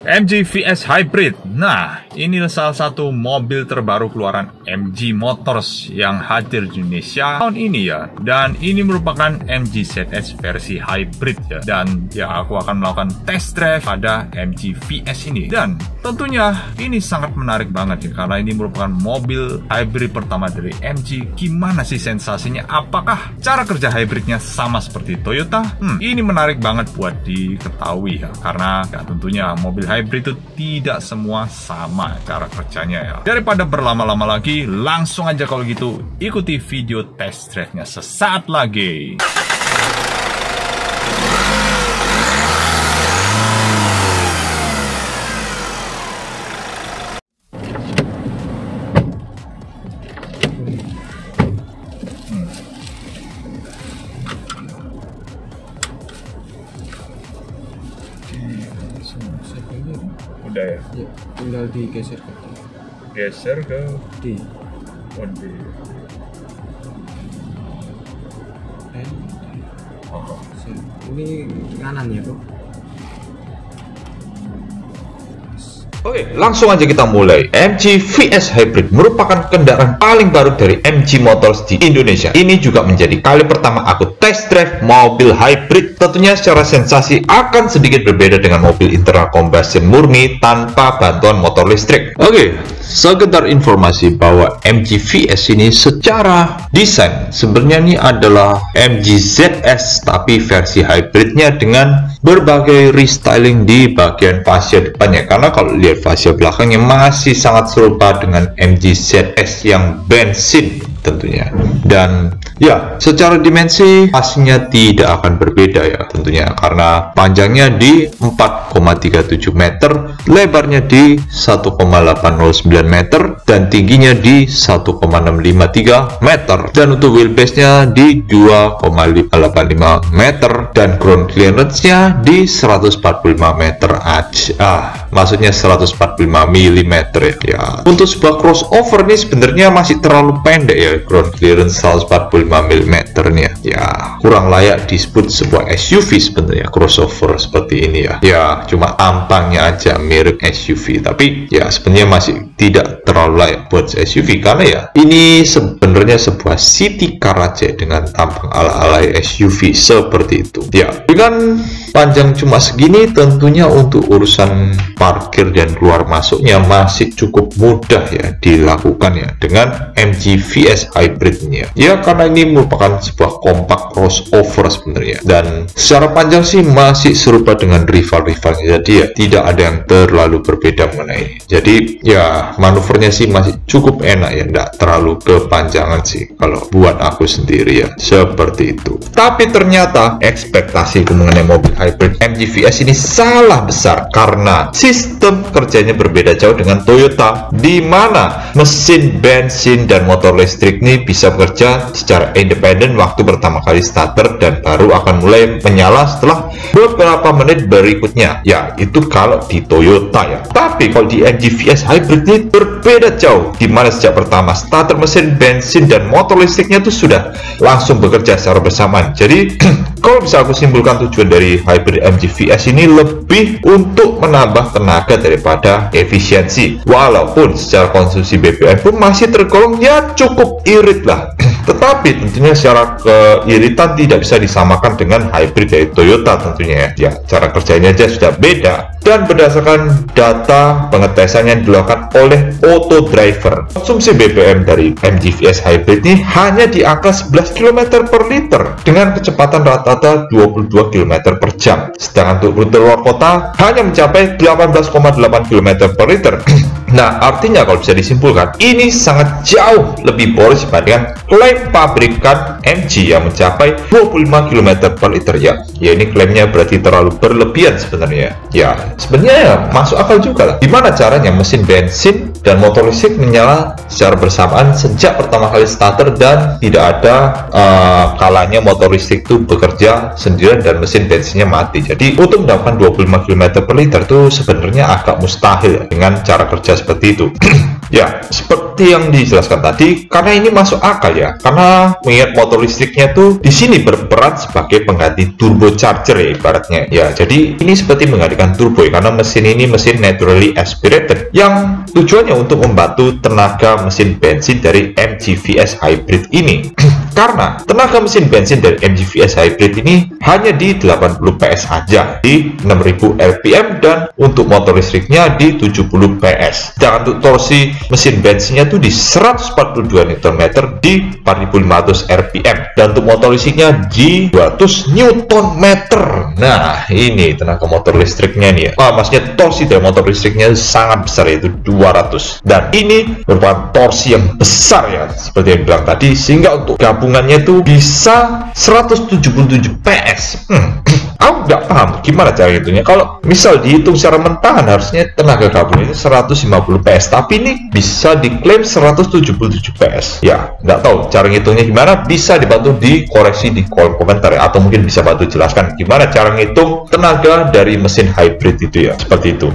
MG VS Hybrid. Nah, inilah salah satu mobil terbaru keluaran MG Motors yang hadir di Indonesia tahun ini ya. Dan ini merupakan MG ZS versi hybrid ya. Dan ya aku akan melakukan test drive pada MG VS ini. Dan tentunya ini sangat menarik banget ya, karena ini merupakan mobil hybrid pertama dari MG. Gimana sih sensasinya? Apakah cara kerja hybridnya sama seperti Toyota? Ini menarik banget buat diketahui ya, karena ya tentunya mobil hybrid itu tidak semua sama cara kerjanya ya. Daripada berlama-lama lagi, langsung aja kalau gitu ikuti video test drive-nya sesaat lagi. Udah ya? Ya, tinggal digeser ke D. Geser ke D. Oh, D. N. Oh. Ini kanan ya, Bro? Oke, langsung aja kita mulai. MG VS Hybrid merupakan kendaraan paling baru dari MG Motors di Indonesia. Ini juga menjadi kali pertama aku test drive mobil hybrid. Tentunya secara sensasi akan sedikit berbeda dengan mobil internal combustion murni tanpa bantuan motor listrik. Oke, sekedar informasi bahwa MG VS ini secara desain sebenarnya ini adalah MG ZS tapi versi hybridnya dengan berbagai restyling di bagian fascia depannya. Karena kalau lihat fascia belakangnya masih sangat serupa dengan MG ZS yang bensin tentunya. Dan ya, secara dimensi pastinya tidak akan berbeda ya tentunya, karena panjangnya di 4,37 meter, lebarnya di 1,809 meter, dan tingginya di 1,653 meter. Dan untuk wheelbase-nya di 2,85 meter, dan ground clearance-nya di 145 meter aja. Maksudnya 145 mm ya. Untuk sebuah crossover nih sebenarnya masih terlalu pendek ya, ground clearance 145 mm nya ya, kurang layak disebut sebuah SUV sebenarnya crossover seperti ini ya. Ya cuma tampangnya aja mirip SUV, tapi ya sebenarnya masih tidak terlalu layak buat SUV, karena ya ini sebenarnya sebuah city car aja dengan tampang ala-ala SUV seperti itu ya. Dengan panjang cuma segini tentunya untuk urusan parkir dan keluar masuknya masih cukup mudah ya dilakukan ya dengan MG VS hybridnya ya, karena ini merupakan sebuah compact crossover sebenarnya, dan secara panjang sih masih serupa dengan rival-rivalnya, jadi ya tidak ada yang terlalu berbeda mengenai ini. Jadi ya manuvernya sih masih cukup enak ya, tidak terlalu kepanjangan sih kalau buat aku sendiri ya, seperti itu. Tapi ternyata ekspektasiku mengenai mobil hybrid MG VS ini salah besar, karena sistem kerjanya berbeda jauh dengan Toyota, di mana mesin bensin dan motor listrik ini bisa bekerja secara independen waktu pertama kali starter, dan baru akan mulai menyala setelah beberapa menit berikutnya ya, itu kalau di Toyota ya. Tapi kalau di MG VS hybrid ini berbeda jauh, di mana sejak pertama starter mesin bensin dan motor listriknya itu sudah langsung bekerja secara bersamaan. Jadi kalau bisa aku simpulkan, tujuan dari hybrid MG VS ini lebih untuk menambah tenaga daripada efisiensi, walaupun secara konsumsi BBM pun masih tergolong ya cukup irit lah. Tetapi tentunya secara keiritan tidak bisa disamakan dengan hybrid dari Toyota tentunya ya. Cara kerjanya aja sudah beda. Dan berdasarkan data pengetesan yang dilakukan oleh Auto Driver, konsumsi BBM dari MG VS hybrid ini hanya di angka 11 km per liter dengan kecepatan rata-rata 22 km per jam. Sedangkan untuk rute luar kota hanya mencapai 18,8 km per liter. Nah, artinya kalau bisa disimpulkan, ini sangat jauh lebih boros dibandingkan klaim pabrikan MG yang mencapai 25 km per liter ya. Ya ini klaimnya berarti terlalu berlebihan sebenarnya. Ya, sebenarnya ya masuk akal juga lah. Gimana caranya mesin bensin dan motor listrik menyala secara bersamaan sejak pertama kali starter, dan tidak ada kalanya motor listrik itu bekerja sendirian dan mesin bensinnya mati. Jadi untuk mendapatkan 25 km per liter itu sebenarnya agak mustahil ya, dengan cara kerja seperti itu. Ya, seperti yang dijelaskan tadi, karena ini masuk akal ya, karena mengingat motor listriknya tuh di sini berperan sebagai pengganti turbocharger ya ibaratnya ya. Jadi ini seperti menggantikan turbo ya, karena mesin ini mesin naturally aspirated yang tujuannya untuk membantu tenaga mesin bensin dari MG VS Hybrid ini. Karena tenaga mesin bensin dari MG VS Hybrid ini hanya di 80 PS aja, di 6000 rpm, dan untuk motor listriknya di 70 PS. Sedangkan untuk torsi mesin bensinnya tuh di 142 Nm di 4500 rpm, dan untuk motor listriknya di 200 Nm. Nah, ini tenaga motor listriknya nih ya. Wah, maksudnya torsi dari motor listriknya sangat besar, yaitu 200, dan ini merupakan torsi yang besar ya, seperti yang bilang tadi, sehingga untuk gabungannya tuh bisa 177 PS. Aku nggak paham gimana cara hitungnya. Kalau misal dihitung secara mentahan harusnya tenaga gabungan itu 150 PS, tapi ini bisa diklaim 177 PS. Ya, nggak tahu cara ngitungnya gimana, bisa dibantu dikoreksi di kolom komentar ya, atau mungkin bisa bantu jelaskan gimana cara ngitung tenaga dari mesin hybrid itu ya, seperti itu.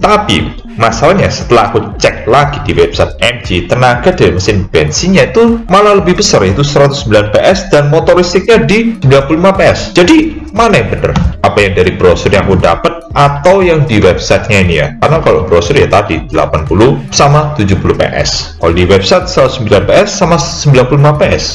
Tapi masalahnya setelah aku cek lagi di website MG, tenaga dari mesin bensinnya itu malah lebih besar, yaitu 109 PS, dan motor listriknya di 95 PS. Jadi mana yang bener? Apa yang dari brosur yang aku dapat atau yang di websitenya ini ya? Karena kalau brosur ya tadi 80 sama 70 PS, kalau di website 109 PS sama 95 PS.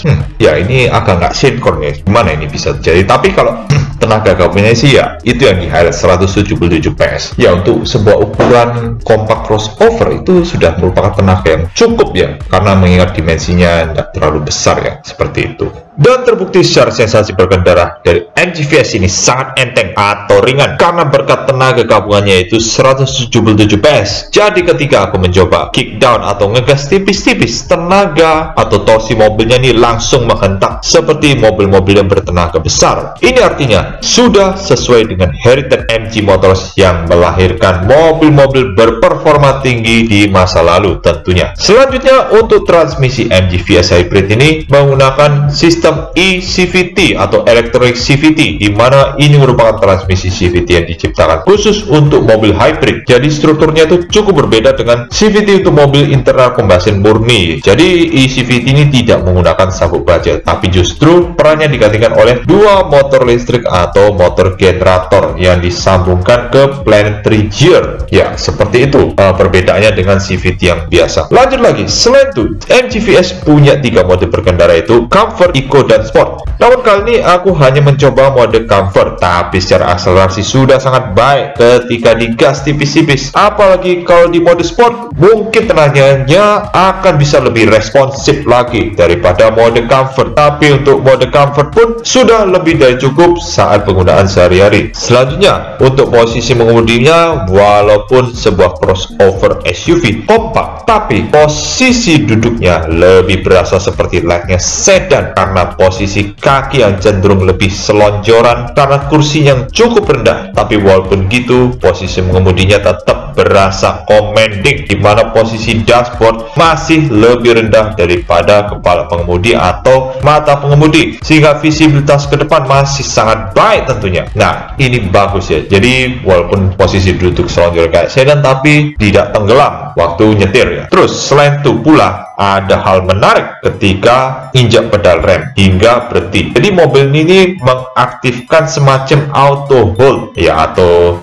Ya ini agak nggak sinkron ya, gimana ini bisa terjadi? Tapi kalau tenaga gabungannya sih ya itu yang di highlight 177 PS ya. Untuk sebuah ukuran compact crossover itu sudah merupakan tenaga yang cukup ya, karena mengingat dimensinya tidak terlalu besar ya, seperti itu. Dan terbukti secara sensasi berkendara dari MG VS ini sangat enteng atau ringan karena berkat tenaga gabungannya itu 177 PS. Jadi ketika aku mencoba kick down atau ngegas tipis-tipis, tenaga atau torsi mobilnya ini langsung menghentak seperti mobil-mobil yang bertenaga besar. Ini artinya sudah sesuai dengan heritage MG Motors yang melahirkan mobil-mobil berperforma tinggi di masa lalu tentunya. Selanjutnya untuk transmisi MG VS Hybrid ini menggunakan sistem eCVT atau Electronic CVT, di mana ini merupakan transmisi CVT yang diciptakan khusus untuk mobil hybrid. Jadi strukturnya itu cukup berbeda dengan CVT untuk mobil internal combustion murni. Jadi eCVT ini tidak menggunakan sabuk baja, tapi justru perannya digantikan oleh dua motor listrik atau motor generator yang disambungkan ke planetary gear. Ya, seperti itu perbedaannya dengan CVT yang biasa. Lanjut lagi, selain itu MG VS punya 3 mode berkendara, itu Comfort, Eco, dan Sport. Namun kali ini aku hanya mencoba mode Comfort, tapi secara akselerasi sudah sangat baik ketika digas tipis-tipis. Apalagi kalau di mode Sport, mungkin tenaganya akan bisa lebih responsif lagi daripada mode Comfort. Tapi untuk mode Comfort pun sudah lebih dari cukup saat penggunaan sehari-hari. Selanjutnya untuk posisi mengemudinya, walaupun sebuah crossover SUV kompak, tapi posisi duduknya lebih berasa seperti layaknya sedan karena posisi kaki yang cenderung lebih selonjoran karena kursi yang cukup rendah. Tapi walaupun gitu, posisi mengemudinya tetap berasa commanding, di mana posisi dashboard masih lebih rendah daripada kepala pengemudi atau mata pengemudi, sehingga visibilitas ke depan masih sangat baik tentunya. Nah, ini bagus ya. Jadi walaupun posisi duduk selonjoran kayak sedan, tapi tidak tenggelam waktu nyetir ya. Terus selain itu pula ada hal menarik ketika injak pedal rem hingga berhenti. Jadi mobil ini mengaktifkan semacam auto hold ya, atau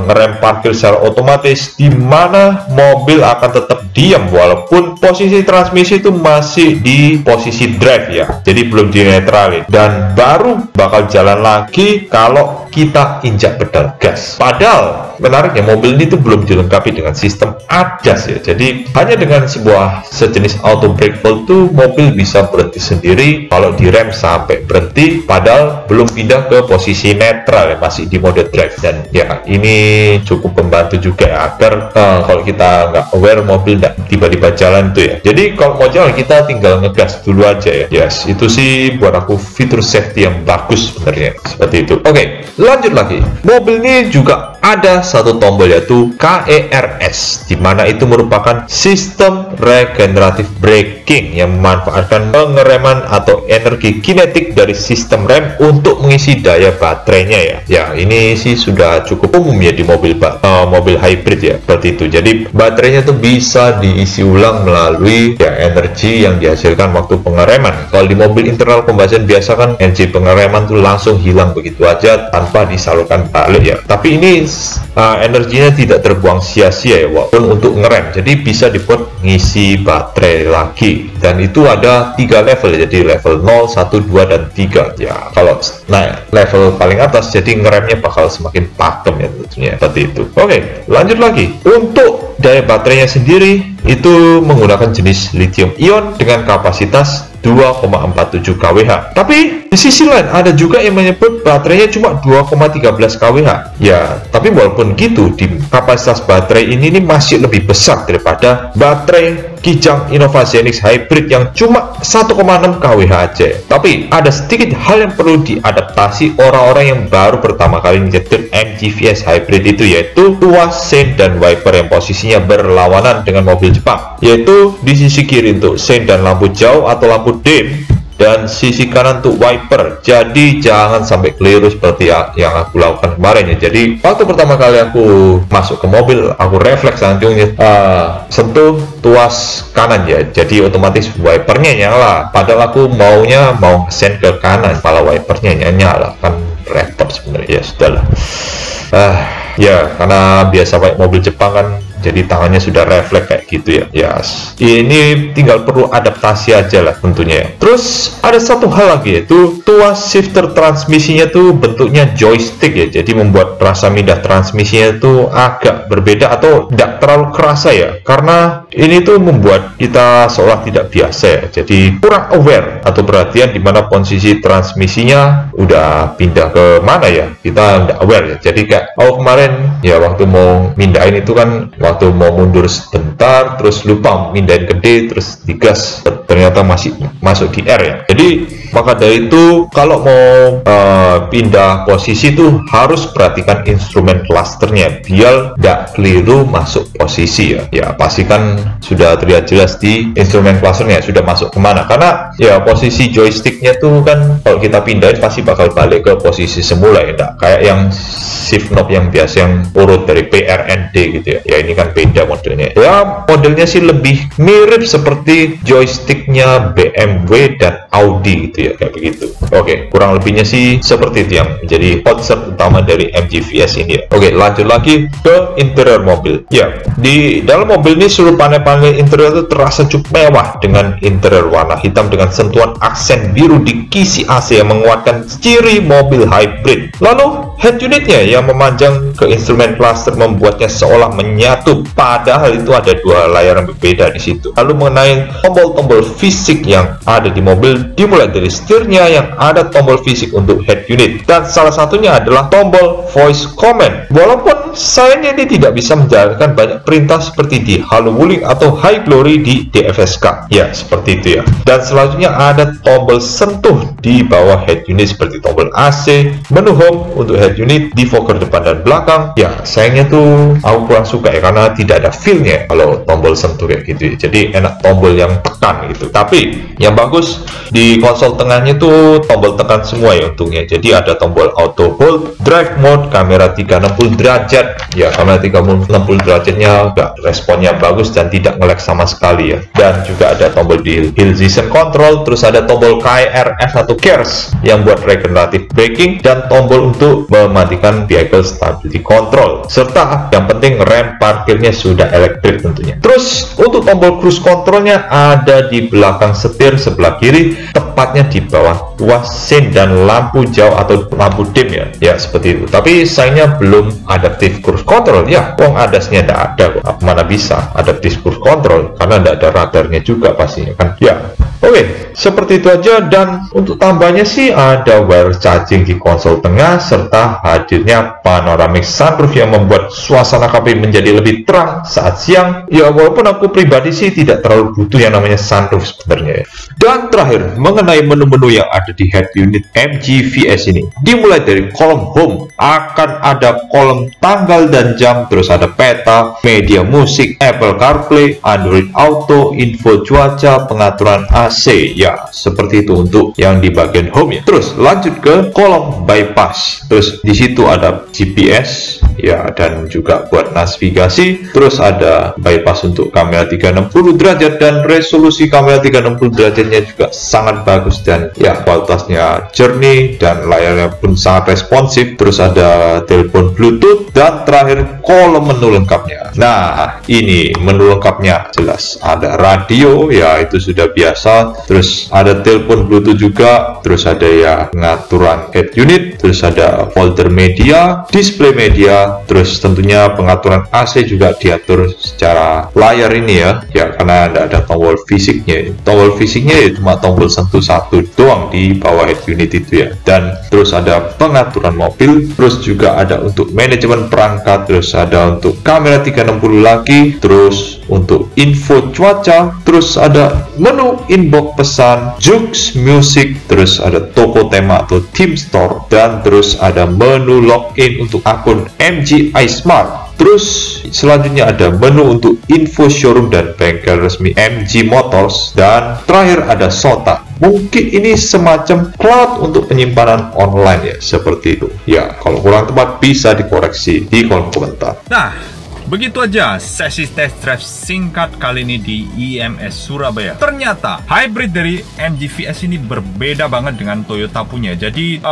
ngerem parkir secara otomatis, di mana mobil akan tetap diam walaupun posisi transmisi itu masih di posisi drive ya, jadi belum dinetralin, dan baru bakal jalan lagi kalau kita injak pedal gas. Padahal menariknya mobil ini tuh belum dilengkapi dengan sistem ADAS ya. Jadi hanya dengan sebuah sejenis auto brake hold tuh mobil bisa berhenti sendiri kalau direm sampai berhenti, padahal belum pindah ke posisi netral ya, masih di mode drive. Dan ya ini cukup membantu juga ya, agar kalau kita nggak aware mobil nggak tiba-tiba jalan tuh ya. Jadi kalau mau jalan kita tinggal ngegas dulu aja ya. Yes, itu sih buat aku fitur safety yang bagus sebenarnya, seperti itu. Oke, lanjut lagi. Mobil ini juga ada satu tombol yaitu KERS, di mana itu merupakan sistem regeneratif braking yang memanfaatkan pengereman atau energi kinetik dari sistem rem untuk mengisi daya baterainya ya. Ya, ini sih sudah cukup umum ya di mobil hybrid ya, seperti itu. Jadi baterainya tuh bisa diisi ulang melalui ya energi yang dihasilkan waktu pengereman. Kalau di mobil internal combustion biasa kan energi pengereman tuh langsung hilang begitu aja tanpa disalurkan balik ya. Tapi ini energinya tidak terbuang sia-sia ya walaupun untuk ngerem. Jadi bisa dibuat ngisi baterai lagi, dan itu ada 3 level, jadi level 0, 1, 2, dan 3 ya. Kalau naik level paling atas jadi ngeremnya bakal semakin pakem ya tentunya, seperti itu. Oke, lanjut lagi. Untuk daya baterainya sendiri itu menggunakan jenis lithium ion dengan kapasitas 2,47 kWh. Tapi di sisi lain ada juga yang menyebut baterainya cuma 2,13 kWh. Ya, tapi walaupun gitu di kapasitas baterai ini masih lebih besar daripada baterai Kijang Innovationix Hybrid yang cuma 1,6 kWh aja. Tapi ada sedikit hal yang perlu diadaptasi orang-orang yang baru pertama kali nyetir MG VS Hybrid itu, yaitu tuas sein dan wiper yang posisinya berlawanan dengan mobil Jepang, yaitu di sisi kiri untuk sein dan lampu jauh atau lampu dim, dan sisi kanan untuk wiper. Jadi jangan sampai keliru seperti yang aku lakukan kemarin ya. Jadi waktu pertama kali aku masuk ke mobil, aku refleks langsung sentuh tuas kanan ya, jadi otomatis wipernya nyala, padahal aku mau sen ke kanan, malah wipernya nyala. Kan repot sebenarnya. Ya sudahlah, ya karena biasa pakai mobil Jepang kan, jadi tangannya sudah refleks kayak gitu ya. Yes. Ini tinggal perlu adaptasi aja lah tentunya. Terus ada satu hal lagi, yaitu tuas shifter transmisinya tuh bentuknya joystick ya. Jadi membuat rasa pindah transmisinya tuh agak berbeda atau tidak terlalu kerasa ya. Karena ini tuh membuat kita seolah tidak biasa ya. Jadi kurang aware atau perhatian di mana posisi transmisinya udah pindah ke mana ya. Kita tidak aware ya. Jadi kayak kemarin ya waktu mau mindahin itu kan, waktu mau mundur sebentar terus lupa mindahin ke D terus digas, ternyata masih masuk di R ya. Jadi maka dari itu kalau mau pindah posisi tuh harus perhatikan instrumen clusternya biar tidak keliru masuk posisi ya. Ya pastikan sudah terlihat jelas di instrumen clusternya sudah masuk kemana, karena ya posisi joysticknya tuh kan kalau kita pindahin pasti bakal balik ke posisi semula ya, enggak kayak yang shift knob yang biasa yang urut dari P, R, N, D gitu ya. Ya ini kan beda modelnya. Ya modelnya sih lebih mirip seperti joysticknya BMW dan Audi gitu ya, kayak begitu. Oke, kurang lebihnya sih seperti itu yang menjadi konsep utama dari MG VS ini ya. Oke, lanjut lagi ke interior mobil. Ya, di dalam mobil ini seluruh panel-panel interior itu terasa cukup mewah dengan interior warna hitam dengan sentuhan aksen biru di kisi AC yang menguatkan ciri mobil hybrid. Lalu head unitnya yang memanjang ke instrumen cluster membuatnya seolah menyatu, padahal itu ada dua layar yang berbeda di situ. Lalu mengenai tombol-tombol fisik yang ada di mobil, dimulai dari setirnya yang ada tombol fisik untuk head unit, dan salah satunya adalah tombol voice command. Walaupun sayangnya ini tidak bisa menjalankan banyak perintah seperti di Halo Wuling atau High Glory di DFSK ya, seperti itu ya. Dan selanjutnya ada tombol sentuh di bawah head unit seperti tombol AC, menu home untuk head unit, defogger depan dan belakang. Ya sayangnya tuh aku kurang suka ya, karena tidak ada feel-nya kalau tombol sentuh kayak gitu ya. Jadi enak tombol yang tekan gitu. Tapi yang bagus di konsol tengahnya tuh tombol tekan semua ya untungnya. Jadi ada tombol auto hold, drive mode, kamera 360 derajat. Ya kamera 360 derajatnya enggak, responnya bagus dan tidak nge-lag sama sekali ya. Dan juga ada tombol di hill position control, terus ada tombol KRF atau KERS yang buat regenerative braking, dan tombol untuk mematikan vehicle stability control, serta yang penting rem parkirnya sudah elektrik tentunya. Terus untuk tombol cruise controlnya ada di belakang setir sebelah kiri, tepatnya di bawah tuas sein dan lampu jauh atau lampu dim ya. Ya seperti itu. Tapi sayangnya belum adaptive cruise control ya. Wong adasnya tidak ada kok. Mana bisa adaptive cruise control karena tidak ada radarnya juga pastinya kan. Ya. Oke, seperti itu aja. Dan untuk tambahnya sih ada wireless charging di konsol tengah, serta hadirnya panoramic sunroof yang membuat suasana kabin menjadi lebih terang saat siang. Ya walaupun aku pribadi sih tidak terlalu butuh yang namanya sunroof sebenarnya ya. Dan terakhir mengenai menu-menu yang ada di head unit MG VS ini, dimulai dari kolom home akan ada kolom tangga tanggal dan jam, terus ada peta, media musik, Apple CarPlay, Android Auto, info cuaca, pengaturan AC. Ya, seperti itu untuk yang di bagian home ya. Terus lanjut ke kolom bypass. Terus di situ ada GPS ya, dan juga buat navigasi. Terus ada bypass untuk kamera 360 derajat, dan resolusi kamera 360 derajatnya juga sangat bagus, dan ya kualitasnya jernih dan layarnya pun sangat responsif. Terus ada telepon Bluetooth, dan terakhir kolom menu lengkapnya. Nah, ini menu lengkapnya jelas ada radio ya, itu sudah biasa. Terus ada telepon Bluetooth juga, terus ada ya pengaturan head unit, terus ada folder media, display media, terus tentunya pengaturan AC juga diatur secara layar ini ya, karena tidak ada tombol fisiknya. Tombol fisiknya ya cuma tombol sentuh satu doang di bawah head unit itu ya. Dan terus ada pengaturan mobil, terus juga ada untuk manajemen perangkat, terus ada untuk kamera 360 lagi, terus untuk info cuaca, terus ada menu inbox pesan, Jux Music, terus ada toko tema atau theme store, dan terus ada menu login untuk akun MG iSmart. Terus selanjutnya ada menu untuk info showroom dan bengkel resmi MG Motors, dan terakhir ada SOTA. Mungkin ini semacam cloud untuk penyimpanan online ya, seperti itu. Ya, kalau kurang tepat bisa dikoreksi di kolom komentar. Nah, begitu aja sesi test drive singkat kali ini di IMS Surabaya. Ternyata hybrid dari MG VS ini berbeda banget dengan Toyota punya. Jadi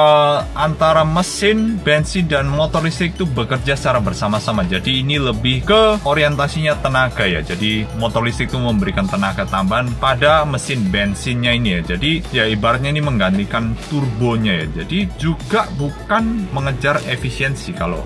antara mesin, bensin, dan motor listrik itu bekerja secara bersama-sama. Jadi ini lebih ke orientasinya tenaga ya. Jadi motor listrik itu memberikan tenaga tambahan pada mesin bensinnya ini ya. Jadi ya ibaratnya ini menggantikan turbonya ya. Jadi juga bukan mengejar efisiensi kalau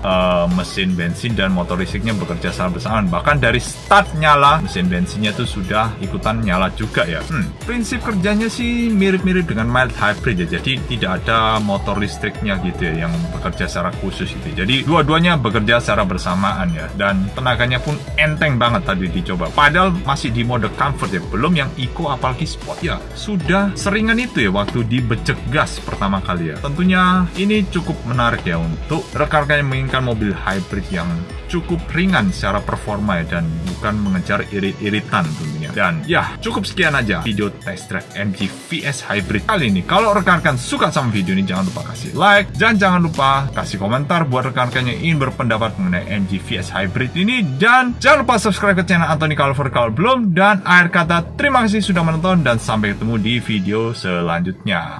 mesin bensin dan motor listriknya bekerja secara bersamaan. Bahkan dari start nyala, mesin bensinnya tuh sudah ikutan nyala juga ya. Prinsip kerjanya sih mirip-mirip dengan mild hybrid ya. Jadi tidak ada motor listriknya gitu ya yang bekerja secara khusus itu. Jadi dua-duanya bekerja secara bersamaan ya. Dan tenaganya pun enteng banget tadi dicoba. Padahal masih di mode comfort ya. Belum yang eco apalagi sport ya. Sudah seringan itu ya waktu dibecek gas pertama kali ya. Tentunya ini cukup menarik ya untuk rekan-rekan yang menginginkan mobil hybrid yang cukup ringan secara performa ya, dan bukan mengejar irit-iritan tentunya. Dan ya cukup sekian aja video test drive MG VS Hybrid kali ini. Kalau rekan-rekan suka sama video ini, jangan lupa kasih like, dan jangan lupa kasih komentar buat rekan-rekan yang ingin berpendapat mengenai MG VS Hybrid ini, dan jangan lupa subscribe ke channel Anthony Calver kalau belum. Dan akhir kata, terima kasih sudah menonton, dan sampai ketemu di video selanjutnya.